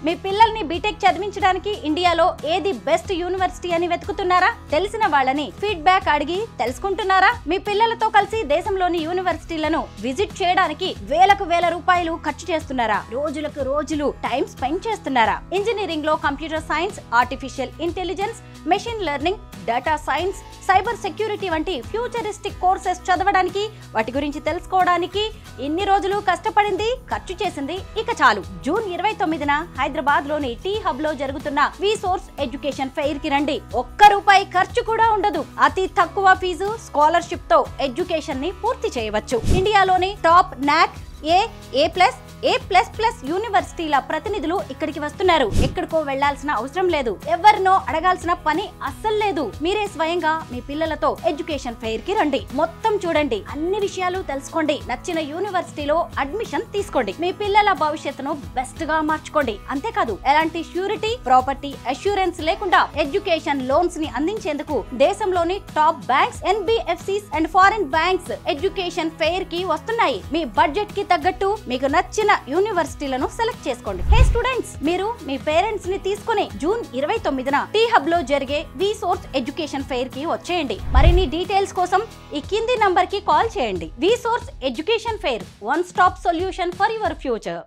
మీ పిల్లల్ని బీటెక్ చదివించడానికి ఇండియాలో ఏది బెస్ట్ యూనివర్సిటీ అని వెతుకుతున్నారా? తెలిసిన వాళ్ళని ఫీడ్బ్యాక్ అడిగి తెలుసుకుంటున్నారా? మీ పిల్లలతో కలిసి దేశంలోని యూనివర్సిటీలను విజిట్ చేయడానికి వేలకు వేల రూపాయలు ఖర్చు చేస్తున్నారా? రోజులకు రోజులు టైం స్పెండ్ చేస్తున్నారా? ఇంజనీరింగ్ లో computer science, artificial intelligence, machine learning, data science, cyber security వంటి ఫ్యూచరిస్టిక్ కోర్సెస్ చదవడానికి, వాటి గురించి తెలుసుకోవడానికి ఇన్ని రోజులు కష్టపడింది, ఖర్చు చేసింది ఇక చాలు. జూన్ 29న హైదరాబాద్ లోని టీ హబ్ లో జరుగుతున్న విసోర్స్ ఎడ్యుకేషన్ ఫెయిర్ కి రండి. ఒక్క రూపాయి ఖర్చు కూడా ఉండదు. అతి తక్కువ ఫీజు, స్కాలర్షిప్ తో ఎడ్యుకేషన్ ని పూర్తి చేయవచ్చు. ఇండియాలోని టాప్ నాక్ ఏ++ యూనివర్సిటీల ప్రతినిధులు ఇక్కడికి వస్తున్నారు. ఎక్కడికో వెళ్లాల్సిన అవసరం లేదు. ఎవరినో అడగాల్సిన పని అస్సలు లేదు. మీరే స్వయంగా మీ పిల్లలతో ఎడ్యుకేషన్ ఫెయిర్ కి రండి. మొత్తం చూడండి, అన్ని విషయాలు తెలుసుకోండి. నచ్చిన యూనివర్సిటీలో అడ్మిషన్ తీసుకోండి. మీ పిల్లల భవిష్యత్తును బెస్ట్ గా మార్చుకోండి. అంతేకాదు, ఎలాంటి ష్యూరిటీ, ప్రాపర్టీ అష్యూరెన్స్ లేకుండా ఎడ్యుకేషన్ లోన్స్ ని అందించేందుకు దేశంలోని top banks, NBFCs and foreign banks education fair కి వస్తున్నాయి. మీ బడ్జెట్ కి తగ్గట్టు మీకు నచ్చిన యూనివర్సిటీలను సెలెక్ట్ చేసుకోండి. హే స్టూడెంట్స్, మీరు మీ పేరెంట్స్ ని తీసుకుని జూన్ 29న టీ హబ్ లో జరిగే విసోర్స్ ఎడ్యుకేషన్ ఫెయిర్ కి వచ్చేయండి. మరిన్ని డీటెయిల్స్ కోసం ఈ కింది నంబర్ కి కాల్ చేయండి. విసోర్స్ education fair, one stop solution for your future.